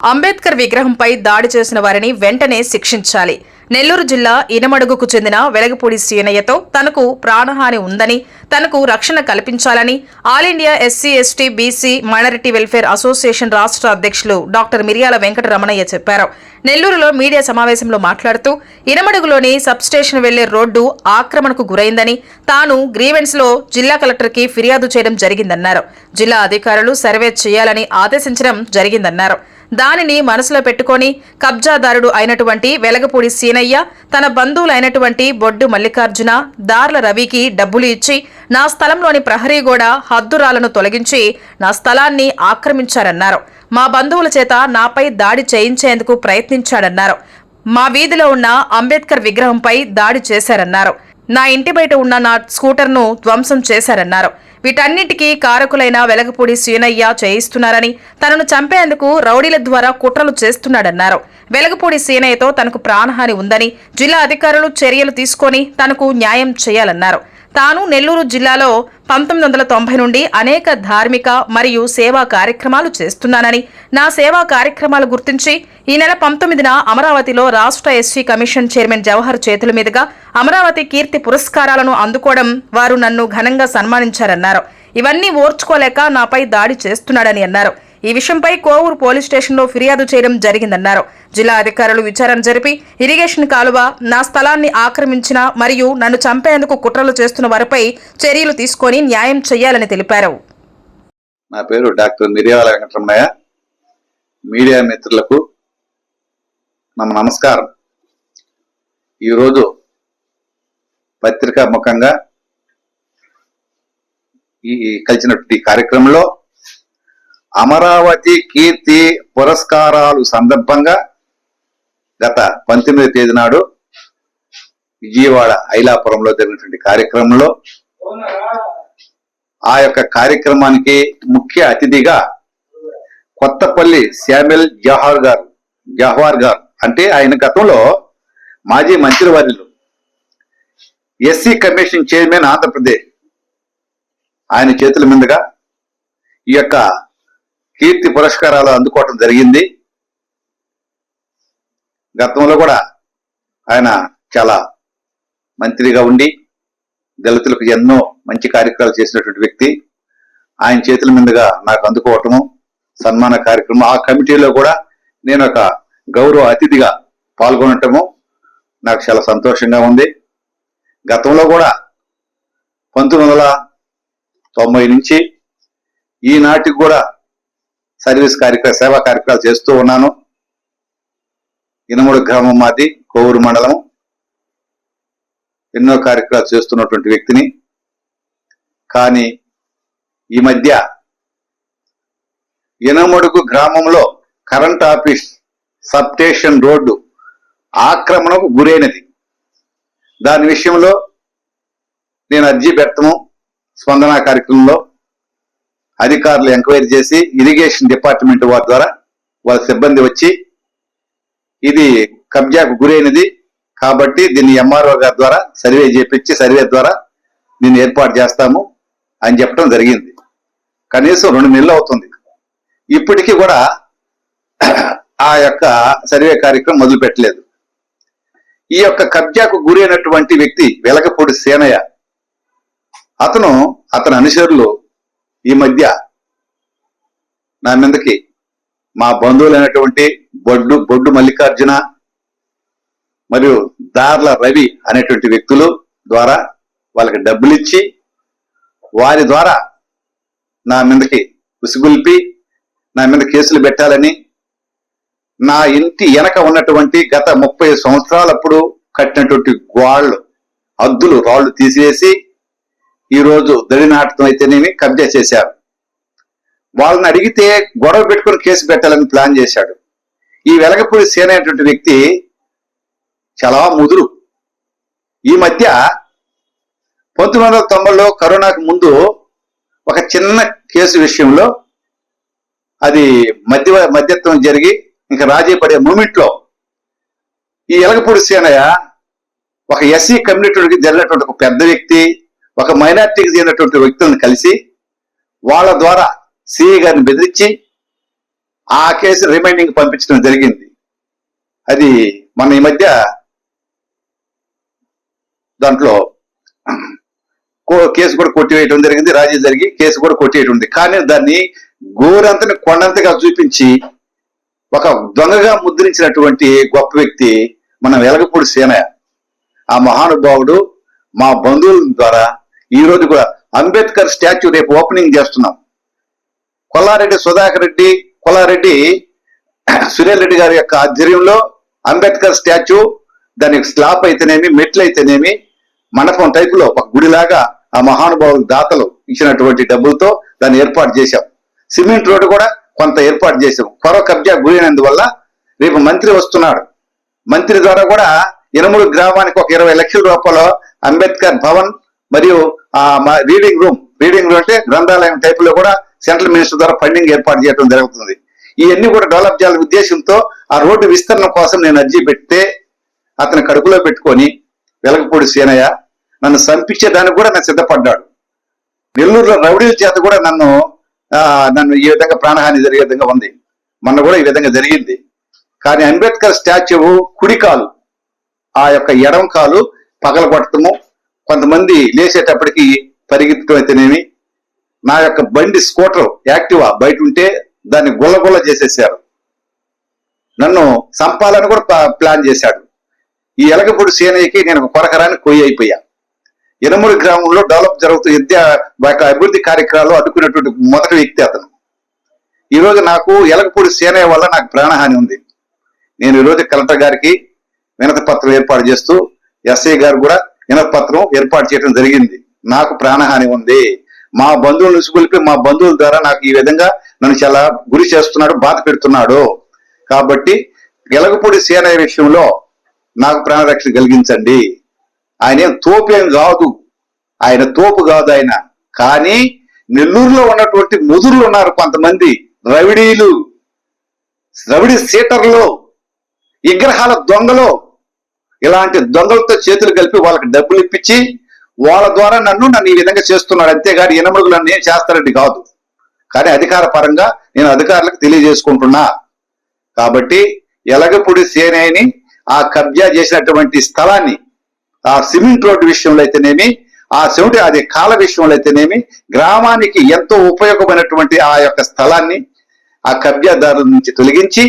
అంబేద్కర్ విగ్రహంపై దాడి చేసిన వారిని వెంటనే శిక్షించాలి. నెల్లూరు జిల్లా ఇనమడుగుకు చెందిన వెలగపూడి సీనయ్యతో తనకు ప్రాణహాని ఉందని, తనకు రక్షణ కల్పించాలని all India SC ST BC minority welfare association రాష్ట్ర అధ్యక్షులు డాక్టర్ మిర్యాల వెంకటరమణయ్య చెప్పారు. నెల్లూరులో మీడియా సమావేశంలో మాట్లాడుతూ ఇనమడుగులోని సబ్స్టేషన్ వెళ్లే రోడ్డు ఆక్రమణకు గురైందని, తాను గ్రీవెన్స్ లో జిల్లా కలెక్టర్కి ఫిర్యాదు చేయడం జరిగిందన్నారు. జిల్లా అధికారులు సర్వే చేయాలని ఆదేశించడం జరిగిందన్నారు. దానిని మనసులో పెట్టుకుని కబ్జాదారుడు అయినటువంటి వెలగపూడి సీనయ్య తన బంధువులైనటువంటి బొడ్డు మల్లికార్జున, దార్ల రవికి డబ్బులు ఇచ్చి నా స్థలంలోని ప్రహరీ గోడ హద్దురాలను తొలగించి నా స్థలాన్ని ఆక్రమించారన్నారు. మా బంధువుల చేత నాపై దాడి చేయించేందుకు ప్రయత్నించాడన్నారు. మా వీధిలో ఉన్న అంబేద్కర్ విగ్రహంపై దాడి చేశారన్నారు. నా ఇంటి బయట ఉన్న నా స్కూటర్ను ధ్వంసం చేశారన్నారు. వీటన్నిటికీ కారకులైన వెలగపూడి సీనయ్య చేయిస్తున్నారని, తనను చంపేందుకు రౌడీల ద్వారా కుట్రలు చేస్తున్నాడన్నారు. వెలగపూడి సీనయ్యతో తనకు ప్రాణహాని ఉందని, జిల్లా అధికారులు చర్యలు తీసుకొని తనకు న్యాయం చేయాలన్నారు. తాను నెల్లూరు జిల్లాలో 1990 నుండి అనేక ధార్మిక మరియు సేవా కార్యక్రమాలు చేస్తున్నానని, నా సేవా కార్యక్రమాలు గుర్తించి ఈ నెల 19న అమరావతిలో రాష్ట్ర ఎస్సీ కమిషన్ చైర్మన్ జవహర్ చేతుల మీదుగా అమరావతి కీర్తి పురస్కారాలను అందుకోవడం, వారు నన్ను ఘనంగా సన్మానించారన్నారు. ఇవన్నీ ఓర్చుకోలేక నాపై దాడి చేస్తున్నాడని అన్నారు. ఈ విషయంపై కోవూరు పోలీస్ స్టేషన్లో ఫిర్యాదు చేయడం జరిగిందన్నారు. జిల్లా అధికారులు విచారణ జరిపి ఇరిగేషన్ కాలువ, నా స్థలాన్ని ఆక్రమించిన మరియు నన్ను చంపేందుకు కుట్రలు చేస్తున్న వారిపై చర్యలు తీసుకొని న్యాయం చేయాలని తెలిపారు. నా పేరు డాక్టర్ మిర్యాల వెంకటరమణయ్య. మీడియా మిత్రులకు నమస్కారం. ఈరోజు పత్రికా ముఖంగా కలిసినటువంటి కార్యక్రమంలో అమరావతి కీర్తి పురస్కారాలు సందర్భంగా గత 19వ తేదీ నాడు విజయవాడ ఐలాపురంలో జరిగినటువంటి కార్యక్రమంలో ఆ యొక్క కార్యక్రమానికి ముఖ్య అతిథిగా కొత్తపల్లి శామ్యుల్ జవహర్ గారు అంటే ఆయన గతంలో మాజీ మంత్రివర్యులు, ఎస్సీ కమిషన్ చైర్మన్ ఆంధ్రప్రదేశ్, ఆయన చేతుల మీదుగా ఈ యొక్క కీర్తి పురస్కారాలు అందుకోవటం జరిగింది. గతంలో కూడా ఆయన చాలా మంత్రిగా ఉండి దళితులకు ఎన్నో మంచి కార్యక్రమాలు చేసినటువంటి వ్యక్తి. ఆయన చేతుల మీదుగా నాకు అందుకోవటము, సన్మాన కార్యక్రమం, ఆ కమిటీలో కూడా నేను ఒక గౌరవ అతిథిగా పాల్గొనటము నాకు చాలా సంతోషంగా ఉంది. గతంలో కూడా 1990 నుంచి ఈనాటికి కూడా సేవా కార్యక్రమాలు చేస్తూ ఉన్నాను. ఇనమడుగు గ్రామం మాది, కోవూరు మండలం. ఎన్నో కార్యక్రమాలు చేస్తున్నటువంటి వ్యక్తిని. కానీ ఈ మధ్య ఇనమడుగు గ్రామంలో కరెంట్ ఆఫీస్ సబ్స్టేషన్ రోడ్డు ఆక్రమణకు గురైనది. దాని విషయంలో నేను అర్జీ పెట్టము, స్పందన కార్యక్రమంలో అధికారులు ఎంక్వైరీ చేసి ఇరిగేషన్ డిపార్ట్మెంట్ వారి ద్వారా వాళ్ళ సిబ్బంది వచ్చి ఇది కబ్జాకు గురైనది కాబట్టి దీన్ని ఎంఆర్ఓ గారి ద్వారా సర్వే చేపించి సర్వే ద్వారా దీన్ని ఏర్పాటు చేస్తాము అని చెప్పడం జరిగింది. కనీసం 2 నెలలు అవుతుంది. ఇప్పటికీ కూడా ఆ యొక్క సర్వే కార్యక్రమం మొదలు పెట్టలేదు. ఈ యొక్క కబ్జాకు గురైనటువంటి వ్యక్తి వెలగపూడి సీనయ్య, అతని అనుచరులు ఈ మధ్య నా మీదకి మా బంధువులైనటువంటి బొడ్డు మల్లికార్జున మరియు దార్ల రవి అనేటువంటి వ్యక్తులు ద్వారా వాళ్ళకి డబ్బులు ఇచ్చి వారి ద్వారా నా మీదకి ఉసిగొల్పి నా మీద కేసులు పెట్టాలని, నా ఇంటి వెనక ఉన్నటువంటి గత 30 సంవత్సరాలప్పుడు కట్టినటువంటి హద్దులు రాళ్లు తీసివేసి ఈరోజు దడినాటం అయితేనేమి కబ్జా చేశారు. వాళ్ళని అడిగితే గొడవ పెట్టుకుని కేసు పెట్టాలని ప్లాన్ చేశాడు. ఈ వెలగపూడి సీనయ్య అనేటువంటి వ్యక్తి చాలా ముదురు. ఈ మధ్య 1990లో కరోనాకు ముందు ఒక చిన్న కేసు విషయంలో అది మధ్యత్వం జరిగి ఇంకా రాజీ పడే మూమెంట్ లో ఈ వెలగపూడి సీనయ్య ఒక ఎస్సీ కమ్యూనిటీకి జరిగినటువంటి ఒక పెద్ద వ్యక్తి, ఒక మైనార్టీకి చెందినటువంటి వ్యక్తులను కలిసి వాళ్ళ ద్వారా సిఐ గారిని బెదిరించి ఆ కేసు రిమైండింగ్ పంపించడం జరిగింది. అది మన ఈ మధ్య దాంట్లో కేసు కూడా కొట్టివేయడం జరిగింది, రాజీ జరిగి కేసు కూడా కొట్టివేయడం ఉంది. కానీ దాన్ని గోరంతని కొండంతగా చూపించి ఒక దొంగగా ముద్రించినటువంటి గొప్ప వ్యక్తి మన వెలగపూడి సీనయ్య. ఆ మహానుభావుడు మా బంధువుల ద్వారా ఈ రోజు కూడా అంబేద్కర్ స్టాచ్యూ రేపు ఓపెనింగ్ చేస్తున్నాం. కొల్లారెడ్డి సుధాకర్ రెడ్డి, కొల్లారెడ్డి సునీల్ రెడ్డి గారి యొక్క ఆధ్వర్యంలో అంబేద్కర్ స్టాచ్యూ, దానికి స్లాబ్ అయితేనేమి, మెట్లు అయితేనేమి, మండపం టైపులో ఒక గుడిలాగా ఆ మహానుభావులు దాతలు ఇచ్చినటువంటి డబ్బులతో దాన్ని ఏర్పాటు చేశాం. సిమెంట్ రోడ్డు కూడా కొంత ఏర్పాటు చేశాం. కొరవ కబ్జా గురైనందువల్ల రేపు మంత్రి వస్తున్నాడు. మంత్రి ద్వారా కూడా ఇనమూరు గ్రామానికి ఒక 20 లక్షల రూపాయలు అంబేద్కర్ భవన్ మరియు రీడింగ్ రూమ్ అంటే గ్రంథాలయం టైప్ లో కూడా సెంట్రల్ మినిస్టర్ ద్వారా ఫండింగ్ ఏర్పాటు చేయడం జరుగుతుంది. ఇవన్నీ కూడా డెవలప్ చేయాలనే ఉద్దేశంతో ఆ రోడ్డు విస్తరణ కోసం నేను అర్జీ పెడితే అతని కడుపులో పెట్టుకొని వెలగపూడి సీనయ్య నన్ను చంపించేదానికి కూడా నేను సిద్ధపడ్డాడు. నెల్లూరులో రౌడీల చేత కూడా నన్ను ఈ విధంగా ప్రాణహాని జరిగే విధంగా ఉంది. మొన్న కూడా ఈ విధంగా జరిగింది. కానీ అంబేద్కర్ స్టాచ్యూ కుడికాలు, ఆ యొక్క ఎడమ కాలు పగలగొట్టడము, కొంతమంది లేచేటప్పటికి పరిగెత్తడం అయితేనేమి, నా యొక్క బండి స్కూటర్ యాక్టివా బయట ఉంటే దాన్ని గుల్లగుల్ల చేసేసారు. నన్ను చంపాలని కూడా ప్లాన్ చేశాడు. ఈ ఎలగపూడి సీనయ్యకి నేను కొరకరాని కొయ్యి అయిపోయా. ఇనమూరు గ్రామంలో డెవలప్ జరుగుతూ అభివృద్ధి కార్యక్రమాలు అడ్డుకున్నటువంటి మొదటి వ్యక్తి అతను. ఈరోజు నాకు ఎలగపూడి సీనయ్య వల్ల నాకు ప్రాణహాని ఉంది. నేను ఈరోజు కలెక్టర్ గారికి వినతి పత్రం ఏర్పాటు చేస్తూ ఎస్ఐ గారు కూడా వినతి పత్రం ఏర్పాటు చేయడం జరిగింది. నాకు ప్రాణహాని ఉంది, మా బంధువులు నిసుగొలిపి మా బంధువుల ద్వారా నాకు ఈ విధంగా నన్ను చాలా గురి చేస్తున్నాడు, బాధ పెడుతున్నాడు. కాబట్టి ఎలగపూడి సీనయ్య విషయంలో నాకు ప్రాణరక్షణ కలిగించండి. ఆయన ఏం తోపేం కాదు, ఆయన తోపు కాదు ఆయన. కానీ నెల్లూరులో ఉన్నటువంటి ముదురులు ఉన్నారు కొంతమంది రవిడీలు, రవిడి సీటర్లు, విగ్రహాల దొంగలు. ఇలాంటి దొంగలతో చేతులు కలిపి వాళ్ళకి డబ్బులు ఇప్పించి వాళ్ళ ద్వారా నన్ను ఈ విధంగా చేస్తున్నాడు. అంతేగాని ఇనమడుగులు నన్ను ఏం చేస్తారండి కాదు. కానీ అధికార పరంగా నేను అధికారులకు తెలియజేసుకుంటున్నా. కాబట్టి ఎలగపూడి సీనయ్యని ఆ కబ్జా చేసినటువంటి స్థలాన్ని, ఆ సిమెంట్ రోడ్డు విషయంలో అయితేనేమి, అది కాల విషయంలో అయితేనేమి, గ్రామానికి ఎంతో ఉపయోగమైనటువంటి ఆ యొక్క స్థలాన్ని ఆ కబ్జాదారుల నుంచి తొలగించి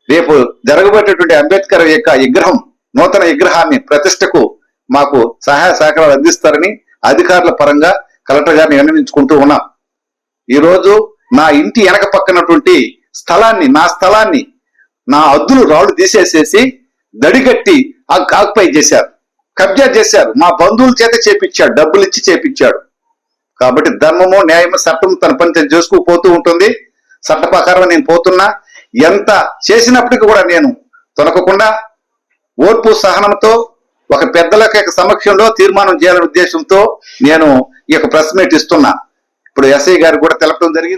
రేపు జరగబోయేటటువంటి అంబేద్కర్ యొక్క విగ్రహం, నూతన విగ్రహాన్ని ప్రతిష్టకు మాకు సహాయ సహకారాలు అందిస్తారని అధికారుల పరంగా కలెక్టర్ గారిని విన్నవించుకుంటూ ఉన్నాం. ఈరోజు నా ఇంటి వెనక పక్కనటువంటి స్థలాన్ని, నా స్థలాన్ని, నా అద్దులు రాళ్లు తీసేసేసి దడిగట్టి ఆక్యుపై చేశారు, కబ్జా చేశారు. మా బంధువుల చేత చేపించాడు, డబ్బులు ఇచ్చి చేపించాడు. కాబట్టి ధర్మము, న్యాయము, చట్టం తన పని తను చేసుకుపోతూ ఉంటుంది. చట్ట ప్రకారం నేను పోతున్నా. ఎంత చేసినప్పటికీ కూడా నేను తొలగకుండా ఓర్పు సహనంతో ఒక పెద్దల సమక్షంలో తీర్మానం చేయాలనే ఉద్దేశంతో నేను ఈ యొక్క ప్రెస్ మీట్ ఇస్తున్నా. ఇప్పుడు ఎస్ఐ గారు కూడా తెలపడం జరిగింది.